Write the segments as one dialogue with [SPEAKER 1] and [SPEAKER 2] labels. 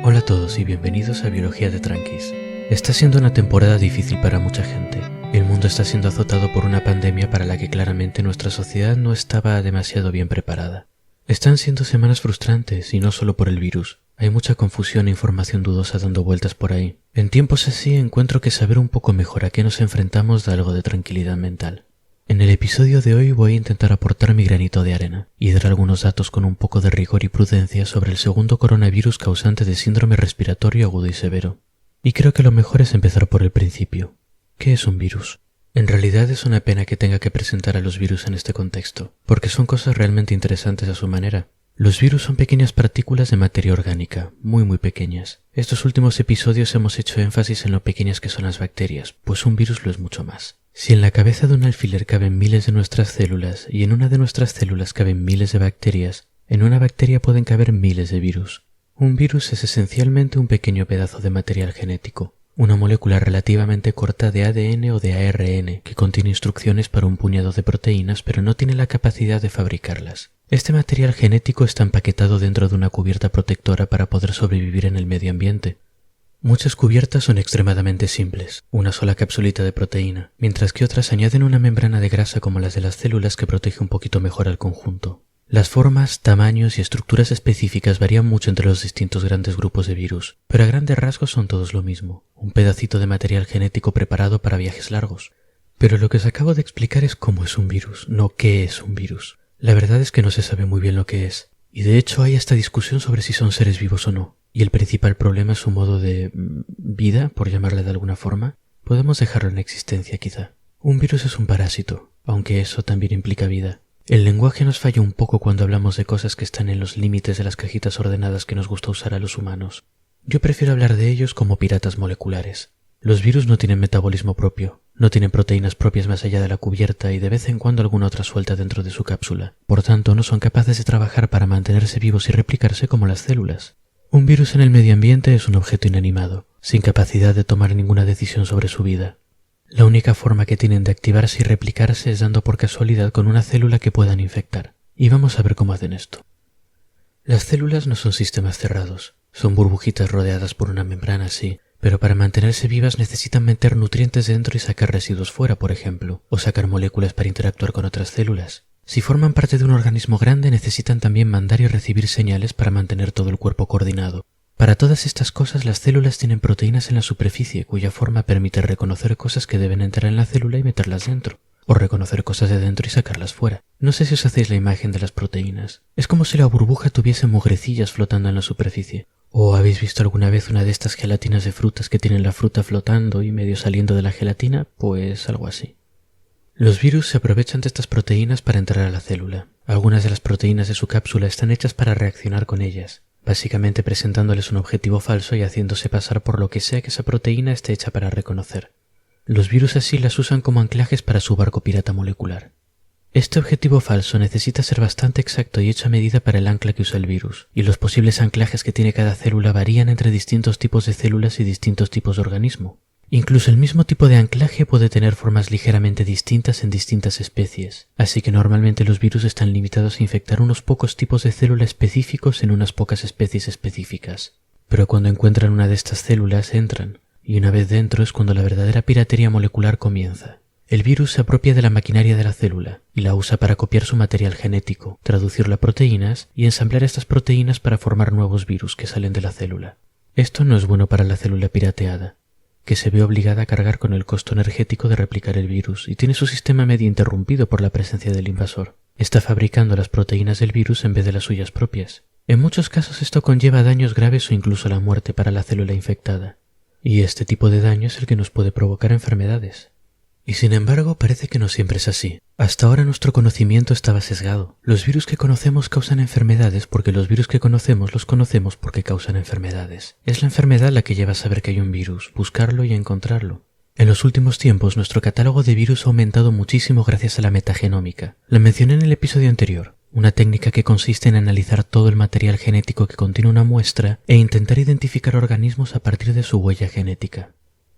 [SPEAKER 1] Hola a todos y bienvenidos a Biología de Tranquis. Está siendo una temporada difícil para mucha gente. El mundo está siendo azotado por una pandemia para la que claramente nuestra sociedad no estaba demasiado bien preparada. Están siendo semanas frustrantes y no solo por el virus. Hay mucha confusión e información dudosa dando vueltas por ahí. En tiempos así encuentro que saber un poco mejor a qué nos enfrentamos da algo de tranquilidad mental. En el episodio de hoy voy a intentar aportar mi granito de arena y dar algunos datos con un poco de rigor y prudencia sobre el segundo coronavirus causante de síndrome respiratorio agudo y severo. Y creo que lo mejor es empezar por el principio. ¿Qué es un virus? En realidad es una pena que tenga que presentar a los virus en este contexto, porque son cosas realmente interesantes a su manera. Los virus son pequeñas partículas de materia orgánica, muy pequeñas. Estos últimos episodios hemos hecho énfasis en lo pequeñas que son las bacterias, pues un virus lo es mucho más. Si en la cabeza de un alfiler caben miles de nuestras células y en una de nuestras células caben miles de bacterias, en una bacteria pueden caber miles de virus. Un virus es esencialmente un pequeño pedazo de material genético, una molécula relativamente corta de ADN o de ARN que contiene instrucciones para un puñado de proteínas pero no tiene la capacidad de fabricarlas. Este material genético está empaquetado dentro de una cubierta protectora para poder sobrevivir en el medio ambiente. Muchas cubiertas son extremadamente simples, una sola capsulita de proteína, mientras que otras añaden una membrana de grasa como las de las células que protege un poquito mejor al conjunto. Las formas, tamaños y estructuras específicas varían mucho entre los distintos grandes grupos de virus, pero a grandes rasgos son todos lo mismo, un pedacito de material genético preparado para viajes largos. Pero lo que os acabo de explicar es cómo es un virus, no qué es un virus. La verdad es que no se sabe muy bien lo que es, y de hecho hay esta discusión sobre si son seres vivos o no. Y el principal problema es su modo de vida, por llamarle de alguna forma. Podemos dejarlo en existencia quizá. Un virus es un parásito, aunque eso también implica vida. El lenguaje nos falla un poco cuando hablamos de cosas que están en los límites de las cajitas ordenadas que nos gusta usar a los humanos. Yo prefiero hablar de ellos como piratas moleculares. Los virus no tienen metabolismo propio, no tienen proteínas propias más allá de la cubierta y de vez en cuando alguna otra suelta dentro de su cápsula. Por tanto, no son capaces de trabajar para mantenerse vivos y replicarse como las células. Un virus en el medio ambiente es un objeto inanimado, sin capacidad de tomar ninguna decisión sobre su vida. La única forma que tienen de activarse y replicarse es dando por casualidad con una célula que puedan infectar. Y vamos a ver cómo hacen esto. Las células no son sistemas cerrados, son burbujitas rodeadas por una membrana, sí, pero para mantenerse vivas necesitan meter nutrientes dentro y sacar residuos fuera, por ejemplo, o sacar moléculas para interactuar con otras células. Si forman parte de un organismo grande necesitan también mandar y recibir señales para mantener todo el cuerpo coordinado. Para todas estas cosas las células tienen proteínas en la superficie cuya forma permite reconocer cosas que deben entrar en la célula y meterlas dentro, o reconocer cosas de dentro y sacarlas fuera. No sé si os hacéis la imagen de las proteínas. Es como si la burbuja tuviese mugrecillas flotando en la superficie. ¿O habéis visto alguna vez una de estas gelatinas de frutas que tienen la fruta flotando y medio saliendo de la gelatina? Pues algo así. Los virus se aprovechan de estas proteínas para entrar a la célula. Algunas de las proteínas de su cápsula están hechas para reaccionar con ellas, básicamente presentándoles un objetivo falso y haciéndose pasar por lo que sea que esa proteína esté hecha para reconocer. Los virus así las usan como anclajes para su barco pirata molecular. Este objetivo falso necesita ser bastante exacto y hecho a medida para el ancla que usa el virus, y los posibles anclajes que tiene cada célula varían entre distintos tipos de células y distintos tipos de organismo. Incluso el mismo tipo de anclaje puede tener formas ligeramente distintas en distintas especies, así que normalmente los virus están limitados a infectar unos pocos tipos de célula específicos en unas pocas especies específicas. Pero cuando encuentran una de estas células entran, y una vez dentro es cuando la verdadera piratería molecular comienza. El virus se apropia de la maquinaria de la célula y la usa para copiar su material genético, traducirlo a proteínas y ensamblar estas proteínas para formar nuevos virus que salen de la célula. Esto no es bueno para la célula pirateada, que se ve obligada a cargar con el costo energético de replicar el virus y tiene su sistema medio interrumpido por la presencia del invasor. Está fabricando las proteínas del virus en vez de las suyas propias. En muchos casos esto conlleva daños graves o incluso la muerte para la célula infectada. Y este tipo de daño es el que nos puede provocar enfermedades. Y sin embargo parece que no siempre es así. Hasta ahora nuestro conocimiento estaba sesgado. Los virus que conocemos causan enfermedades porque los virus que conocemos los conocemos porque causan enfermedades. Es la enfermedad la que lleva a saber que hay un virus, buscarlo y encontrarlo. En los últimos tiempos nuestro catálogo de virus ha aumentado muchísimo gracias a la metagenómica. La mencioné en el episodio anterior, una técnica que consiste en analizar todo el material genético que contiene una muestra e intentar identificar organismos a partir de su huella genética.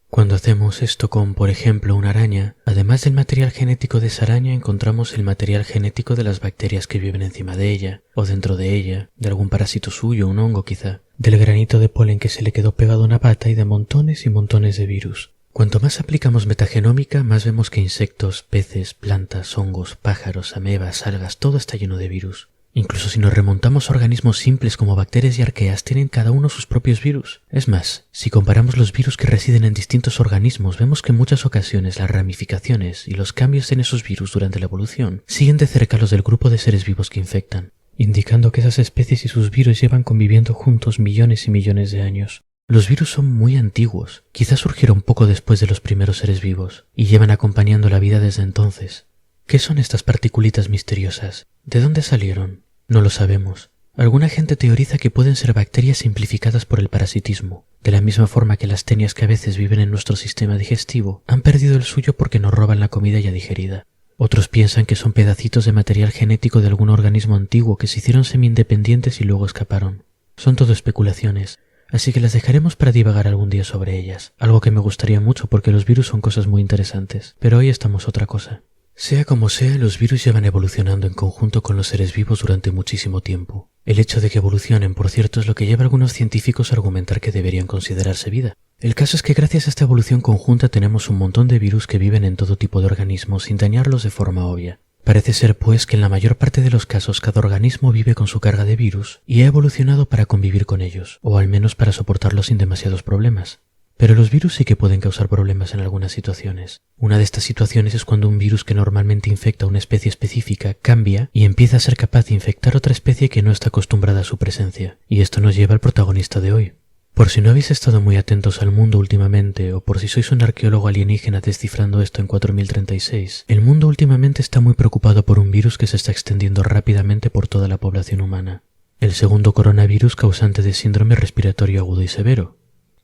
[SPEAKER 1] Cuando hacemos esto con, por ejemplo, una araña, además del material genético de esa araña encontramos el material genético de las bacterias que viven encima de ella, o dentro de ella, de algún parásito suyo, un hongo quizá, del granito de polen que se le quedó pegado a una pata y de montones y montones de virus. Cuanto más aplicamos metagenómica, más vemos que insectos, peces, plantas, hongos, pájaros, amebas, algas, todo está lleno de virus. Incluso si nos remontamos a organismos simples como bacterias y arqueas, tienen cada uno sus propios virus. Es más, si comparamos los virus que residen en distintos organismos, vemos que en muchas ocasiones las ramificaciones y los cambios en esos virus durante la evolución siguen de cerca los del grupo de seres vivos que infectan, indicando que esas especies y sus virus llevan conviviendo juntos millones y millones de años. Los virus son muy antiguos, quizás surgieron poco después de los primeros seres vivos, y llevan acompañando la vida desde entonces. ¿Qué son estas partículitas misteriosas? ¿De dónde salieron? No lo sabemos. Alguna gente teoriza que pueden ser bacterias simplificadas por el parasitismo, de la misma forma que las tenias que a veces viven en nuestro sistema digestivo han perdido el suyo porque nos roban la comida ya digerida. Otros piensan que son pedacitos de material genético de algún organismo antiguo que se hicieron semi-independientes y luego escaparon. Son todo especulaciones, así que las dejaremos para divagar algún día sobre ellas, algo que me gustaría mucho porque los virus son cosas muy interesantes, pero hoy estamos otra cosa. Sea como sea, los virus llevan evolucionando en conjunto con los seres vivos durante muchísimo tiempo. El hecho de que evolucionen, por cierto, es lo que lleva a algunos científicos a argumentar que deberían considerarse vida. El caso es que gracias a esta evolución conjunta tenemos un montón de virus que viven en todo tipo de organismos sin dañarlos de forma obvia. Parece ser, pues, que en la mayor parte de los casos cada organismo vive con su carga de virus y ha evolucionado para convivir con ellos, o al menos para soportarlos sin demasiados problemas. Pero los virus sí que pueden causar problemas en algunas situaciones. Una de estas situaciones es cuando un virus que normalmente infecta a una especie específica cambia y empieza a ser capaz de infectar otra especie que no está acostumbrada a su presencia. Y esto nos lleva al protagonista de hoy. Por si no habéis estado muy atentos al mundo últimamente, o por si sois un arqueólogo alienígena descifrando esto en 4036, el mundo últimamente está muy preocupado por un virus que se está extendiendo rápidamente por toda la población humana. El segundo coronavirus causante de síndrome respiratorio agudo y severo.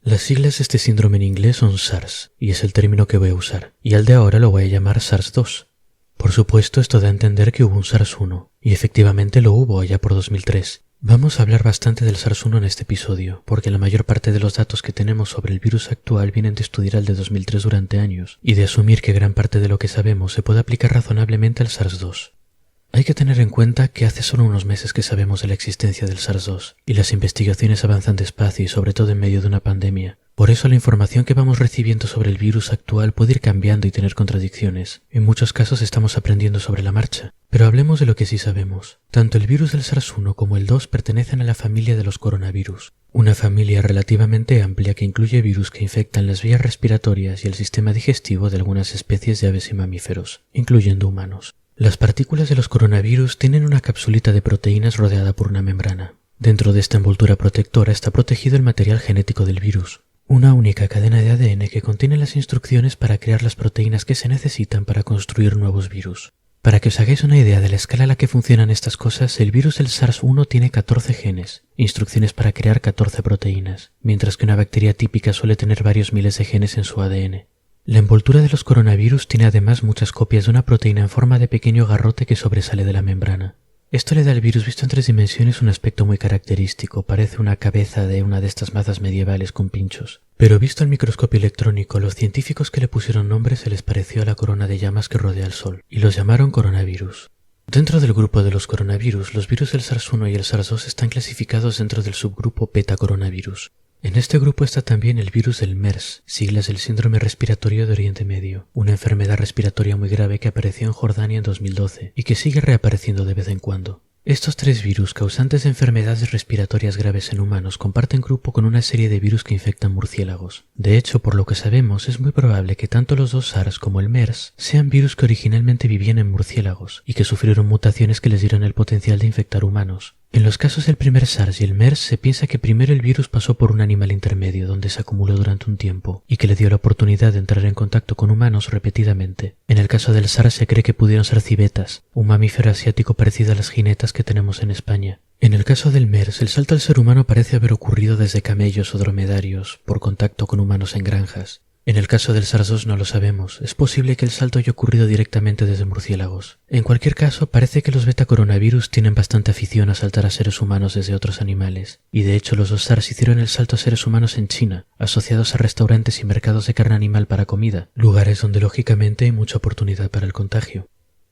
[SPEAKER 1] Las siglas de este síndrome en inglés son SARS, y es el término que voy a usar, y al de ahora lo voy a llamar SARS-2. Por supuesto, esto da a entender que hubo un SARS-1, y efectivamente lo hubo allá por 2003. Vamos a hablar bastante del SARS-1 en este episodio, porque la mayor parte de los datos que tenemos sobre el virus actual vienen de estudiar el de 2003 durante años, y de asumir que gran parte de lo que sabemos se puede aplicar razonablemente al SARS-2. Hay que tener en cuenta que hace solo unos meses que sabemos de la existencia del SARS-2 y las investigaciones avanzan despacio y sobre todo en medio de una pandemia. Por eso la información que vamos recibiendo sobre el virus actual puede ir cambiando y tener contradicciones. En muchos casos estamos aprendiendo sobre la marcha. Pero hablemos de lo que sí sabemos. Tanto el virus del SARS-1 como el 2 pertenecen a la familia de los coronavirus. Una familia relativamente amplia que incluye virus que infectan las vías respiratorias y el sistema digestivo de algunas especies de aves y mamíferos, incluyendo humanos. Las partículas de los coronavirus tienen una capsulita de proteínas rodeada por una membrana. Dentro de esta envoltura protectora está protegido el material genético del virus, una única cadena de ADN que contiene las instrucciones para crear las proteínas que se necesitan para construir nuevos virus. Para que os hagáis una idea de la escala a la que funcionan estas cosas, el virus del SARS-1 tiene 14 genes, instrucciones para crear 14 proteínas, mientras que una bacteria típica suele tener varios miles de genes en su ADN. La envoltura de los coronavirus tiene además muchas copias de una proteína en forma de pequeño garrote que sobresale de la membrana. Esto le da al virus visto en 3 dimensiones un aspecto muy característico, parece una cabeza de una de estas mazas medievales con pinchos. Pero visto al microscopio electrónico, los científicos que le pusieron nombre se les pareció a la corona de llamas que rodea el Sol, y los llamaron coronavirus. Dentro del grupo de los coronavirus, los virus del SARS-1 y el SARS-2 están clasificados dentro del subgrupo beta-coronavirus. En este grupo está también el virus del MERS, siglas del síndrome respiratorio de Oriente Medio, una enfermedad respiratoria muy grave que apareció en Jordania en 2012 y que sigue reapareciendo de vez en cuando. Estos 3 virus causantes de enfermedades respiratorias graves en humanos comparten grupo con una serie de virus que infectan murciélagos. De hecho, por lo que sabemos, es muy probable que tanto los 2 SARS como el MERS sean virus que originalmente vivían en murciélagos y que sufrieron mutaciones que les dieron el potencial de infectar humanos. En los casos del primer SARS y el MERS se piensa que primero el virus pasó por un animal intermedio donde se acumuló durante un tiempo y que le dio la oportunidad de entrar en contacto con humanos repetidamente. En el caso del SARS se cree que pudieron ser civetas, un mamífero asiático parecido a las jinetas que tenemos en España. En el caso del MERS, el salto al ser humano parece haber ocurrido desde camellos o dromedarios por contacto con humanos en granjas. En el caso del SARS-2 no lo sabemos, es posible que el salto haya ocurrido directamente desde murciélagos. En cualquier caso, parece que los betacoronavirus tienen bastante afición a saltar a seres humanos desde otros animales, y de hecho los dos SARS hicieron el salto a seres humanos en China, asociados a restaurantes y mercados de carne animal para comida, lugares donde lógicamente hay mucha oportunidad para el contagio.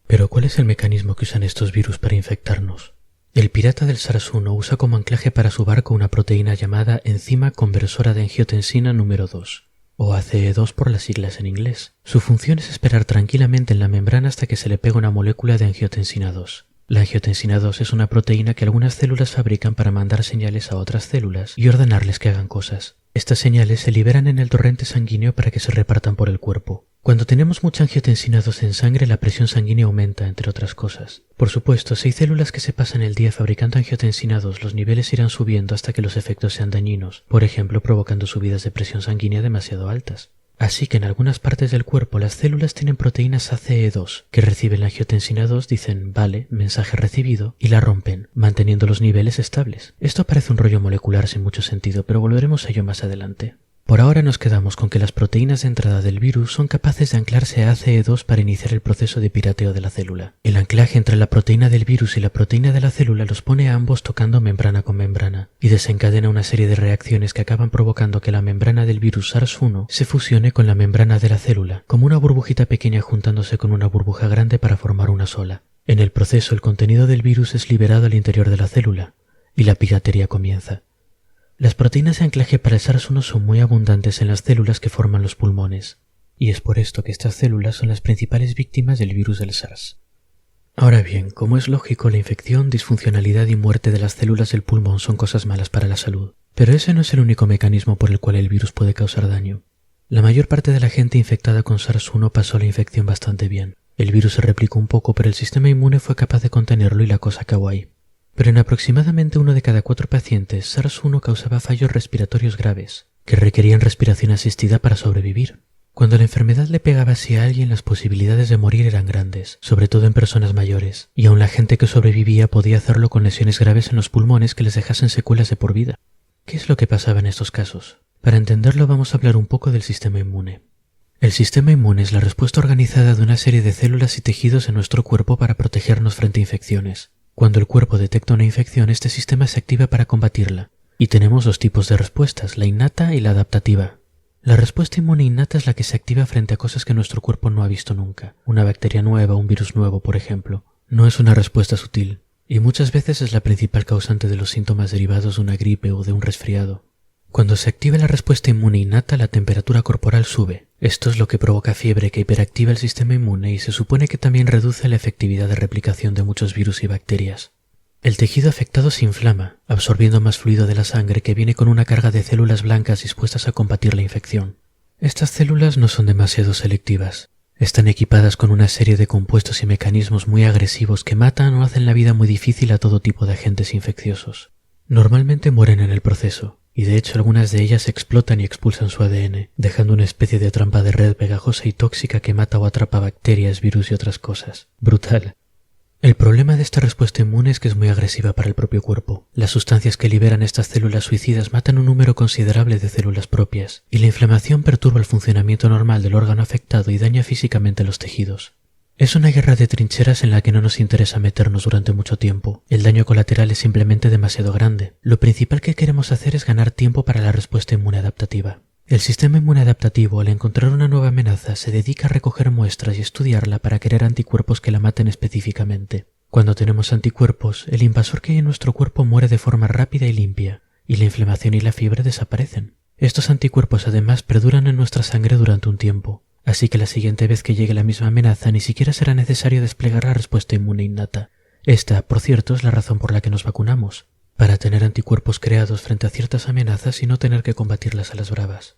[SPEAKER 1] Pero ¿cuál es el mecanismo que usan estos virus para infectarnos? El pirata del SARS-1 usa como anclaje para su barco una proteína llamada enzima conversora de angiotensina número 2. O ACE2 por las siglas en inglés. Su función es esperar tranquilamente en la membrana hasta que se le pega una molécula de angiotensina 2. La angiotensina 2 es una proteína que algunas células fabrican para mandar señales a otras células y ordenarles que hagan cosas. Estas señales se liberan en el torrente sanguíneo para que se repartan por el cuerpo. Cuando tenemos mucha angiotensina 2 en sangre, la presión sanguínea aumenta, entre otras cosas. Por supuesto, si hay células que se pasan el día fabricando angiotensina 2, los niveles irán subiendo hasta que los efectos sean dañinos, por ejemplo, provocando subidas de presión sanguínea demasiado altas. Así que en algunas partes del cuerpo las células tienen proteínas ACE2, que reciben la angiotensina 2, dicen vale, mensaje recibido, y la rompen, manteniendo los niveles estables. Esto parece un rollo molecular sin mucho sentido, pero volveremos a ello más adelante. Por ahora nos quedamos con que las proteínas de entrada del virus son capaces de anclarse a ACE2 para iniciar el proceso de pirateo de la célula. El anclaje entre la proteína del virus y la proteína de la célula los pone a ambos tocando membrana con membrana, y desencadena una serie de reacciones que acaban provocando que la membrana del virus SARS-1 se fusione con la membrana de la célula, como una burbujita pequeña juntándose con una burbuja grande para formar una sola. En el proceso el contenido del virus es liberado al interior de la célula, y la piratería comienza. Las proteínas de anclaje para el SARS-1 son muy abundantes en las células que forman los pulmones, y es por esto que estas células son las principales víctimas del virus del SARS. Ahora bien, como es lógico, la infección, disfuncionalidad y muerte de las células del pulmón son cosas malas para la salud, pero ese no es el único mecanismo por el cual el virus puede causar daño. La mayor parte de la gente infectada con SARS-1 pasó la infección bastante bien. El virus se replicó un poco, pero el sistema inmune fue capaz de contenerlo y la cosa acabó ahí. Pero en aproximadamente 1 de cada 4 pacientes, SARS-1 causaba fallos respiratorios graves, que requerían respiración asistida para sobrevivir. Cuando la enfermedad le pegaba así a alguien, las posibilidades de morir eran grandes, sobre todo en personas mayores, y aun la gente que sobrevivía podía hacerlo con lesiones graves en los pulmones que les dejasen secuelas de por vida. ¿Qué es lo que pasaba en estos casos? Para entenderlo vamos a hablar un poco del sistema inmune. El sistema inmune es la respuesta organizada de una serie de células y tejidos en nuestro cuerpo para protegernos frente a infecciones. Cuando el cuerpo detecta una infección, este sistema se activa para combatirla. Y tenemos dos tipos de respuestas, la innata y la adaptativa. La respuesta inmune innata es la que se activa frente a cosas que nuestro cuerpo no ha visto nunca. Una bacteria nueva, un virus nuevo, por ejemplo. No es una respuesta sutil, y muchas veces es la principal causante de los síntomas derivados de una gripe o de un resfriado. Cuando se activa la respuesta inmune innata, la temperatura corporal sube. Esto es lo que provoca fiebre que hiperactiva el sistema inmune y se supone que también reduce la efectividad de replicación de muchos virus y bacterias. El tejido afectado se inflama, absorbiendo más fluido de la sangre que viene con una carga de células blancas dispuestas a combatir la infección. Estas células no son demasiado selectivas. Están equipadas con una serie de compuestos y mecanismos muy agresivos que matan o hacen la vida muy difícil a todo tipo de agentes infecciosos. Normalmente mueren en el proceso, y de hecho algunas de ellas explotan y expulsan su ADN, dejando una especie de trampa de red pegajosa y tóxica que mata o atrapa bacterias, virus y otras cosas. Brutal. El problema de esta respuesta inmune es que es muy agresiva para el propio cuerpo. Las sustancias que liberan estas células suicidas matan un número considerable de células propias, y la inflamación perturba el funcionamiento normal del órgano afectado y daña físicamente los tejidos. Es una guerra de trincheras en la que no nos interesa meternos durante mucho tiempo. El daño colateral es simplemente demasiado grande. Lo principal que queremos hacer es ganar tiempo para la respuesta inmune adaptativa. El sistema inmune adaptativo, al encontrar una nueva amenaza, se dedica a recoger muestras y estudiarla para crear anticuerpos que la maten específicamente. Cuando tenemos anticuerpos, el invasor que hay en nuestro cuerpo muere de forma rápida y limpia, y la inflamación y la fiebre desaparecen. Estos anticuerpos además perduran en nuestra sangre durante un tiempo. Así que la siguiente vez que llegue la misma amenaza ni siquiera será necesario desplegar la respuesta inmune innata. Esta, por cierto, es la razón por la que nos vacunamos, para tener anticuerpos creados frente a ciertas amenazas y no tener que combatirlas a las bravas.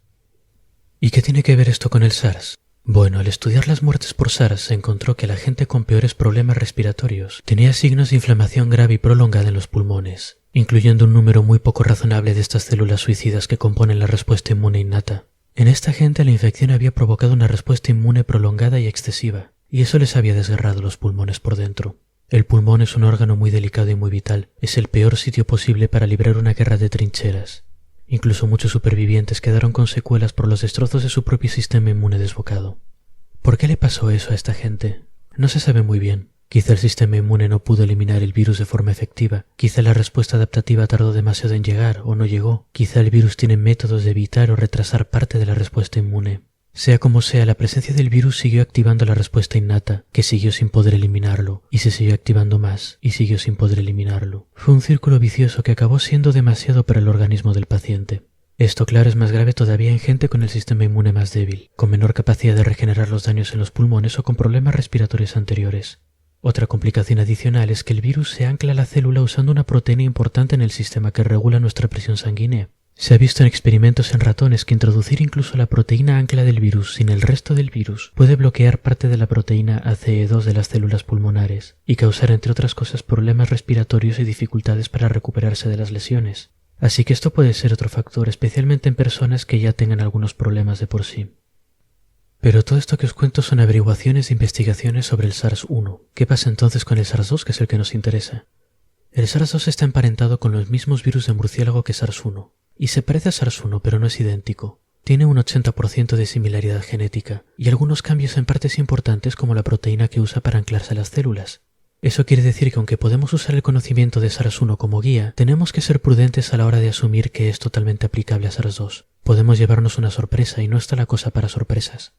[SPEAKER 1] ¿Y qué tiene que ver esto con el SARS? Bueno, al estudiar las muertes por SARS se encontró que la gente con peores problemas respiratorios tenía signos de inflamación grave y prolongada en los pulmones, incluyendo un número muy poco razonable de estas células suicidas que componen la respuesta inmune innata. En esta gente la infección había provocado una respuesta inmune prolongada y excesiva, y eso les había desgarrado los pulmones por dentro. El pulmón es un órgano muy delicado y muy vital, es el peor sitio posible para librar una guerra de trincheras. Incluso muchos supervivientes quedaron con secuelas por los destrozos de su propio sistema inmune desbocado. ¿Por qué le pasó eso a esta gente? No se sabe muy bien. Quizá el sistema inmune no pudo eliminar el virus de forma efectiva, quizá la respuesta adaptativa tardó demasiado en llegar o no llegó, quizá el virus tiene métodos de evitar o retrasar parte de la respuesta inmune. Sea como sea, la presencia del virus siguió activando la respuesta innata, que siguió sin poder eliminarlo, y se siguió activando más, y siguió sin poder eliminarlo. Fue un círculo vicioso que acabó siendo demasiado para el organismo del paciente. Esto, claro, es más grave todavía en gente con el sistema inmune más débil, con menor capacidad de regenerar los daños en los pulmones o con problemas respiratorios anteriores. Otra complicación adicional es que el virus se ancla a la célula usando una proteína importante en el sistema que regula nuestra presión sanguínea. Se ha visto en experimentos en ratones que introducir incluso la proteína ancla del virus sin el resto del virus puede bloquear parte de la proteína ACE2 de las células pulmonares y causar, entre otras cosas, problemas respiratorios y dificultades para recuperarse de las lesiones. Así que esto puede ser otro factor, especialmente en personas que ya tengan algunos problemas de por sí. Pero todo esto que os cuento son averiguaciones e investigaciones sobre el SARS-1. ¿Qué pasa entonces con el SARS-2, que es el que nos interesa? El SARS-2 está emparentado con los mismos virus de murciélago que SARS-1, y se parece a SARS-1 pero no es idéntico. Tiene un 80% de similaridad genética, y algunos cambios en partes importantes como la proteína que usa para anclarse a las células. Eso quiere decir que aunque podemos usar el conocimiento de SARS-1 como guía, tenemos que ser prudentes a la hora de asumir que es totalmente aplicable a SARS-2. Podemos llevarnos una sorpresa y no está la cosa para sorpresas.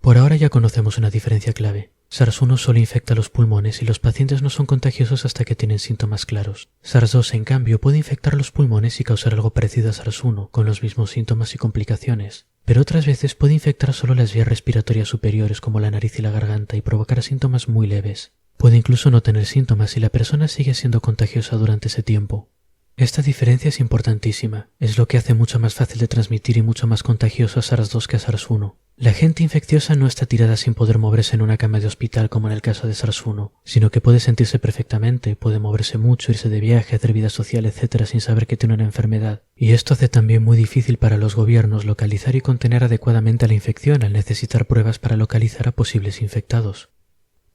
[SPEAKER 1] Por ahora ya conocemos una diferencia clave. SARS-1 solo infecta los pulmones y los pacientes no son contagiosos hasta que tienen síntomas claros. SARS-2, en cambio, puede infectar los pulmones y causar algo parecido a SARS-1, con los mismos síntomas y complicaciones. Pero otras veces puede infectar solo las vías respiratorias superiores como la nariz y la garganta y provocar síntomas muy leves. Puede incluso no tener síntomas y la persona sigue siendo contagiosa durante ese tiempo. Esta diferencia es importantísima. Es lo que hace mucho más fácil de transmitir y mucho más contagioso a SARS-2 que a SARS-1. La gente infecciosa no está tirada sin poder moverse en una cama de hospital como en el caso de SARS-1, sino que puede sentirse perfectamente, puede moverse mucho, irse de viaje, hacer vida social, etc. sin saber que tiene una enfermedad. Y esto hace también muy difícil para los gobiernos localizar y contener adecuadamente la infección al necesitar pruebas para localizar a posibles infectados.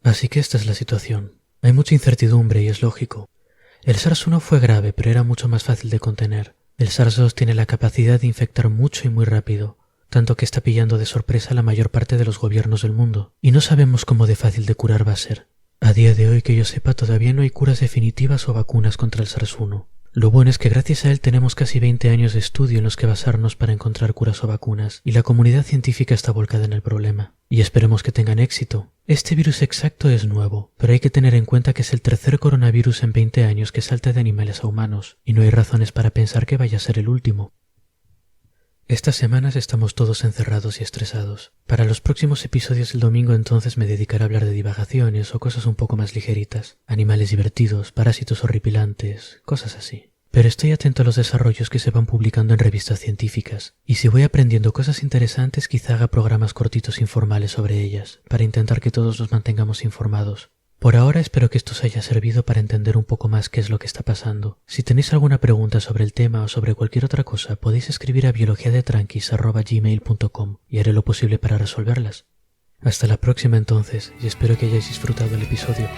[SPEAKER 1] Así que esta es la situación. Hay mucha incertidumbre y es lógico. El SARS-1 fue grave, pero era mucho más fácil de contener. El SARS-2 tiene la capacidad de infectar mucho y muy rápido, tanto que está pillando de sorpresa a la mayor parte de los gobiernos del mundo, y no sabemos cómo de fácil de curar va a ser. A día de hoy, que yo sepa, todavía no hay curas definitivas o vacunas contra el SARS-1. Lo bueno es que gracias a él tenemos casi 20 años de estudio en los que basarnos para encontrar curas o vacunas, y la comunidad científica está volcada en el problema. Y esperemos que tengan éxito. Este virus exacto es nuevo, pero hay que tener en cuenta que es el tercer coronavirus en 20 años que salta de animales a humanos, y no hay razones para pensar que vaya a ser el último. Estas semanas estamos todos encerrados y estresados. Para los próximos episodios del domingo entonces me dedicaré a hablar de divagaciones o cosas un poco más ligeritas. Animales divertidos, parásitos horripilantes, cosas así. Pero estoy atento a los desarrollos que se van publicando en revistas científicas, y si voy aprendiendo cosas interesantes quizá haga programas cortitos informales sobre ellas, para intentar que todos nos mantengamos informados. Por ahora espero que esto os haya servido para entender un poco más qué es lo que está pasando. Si tenéis alguna pregunta sobre el tema o sobre cualquier otra cosa, podéis escribir a biologiadetranquis@gmail.com y haré lo posible para resolverlas. Hasta la próxima entonces, y espero que hayáis disfrutado el episodio.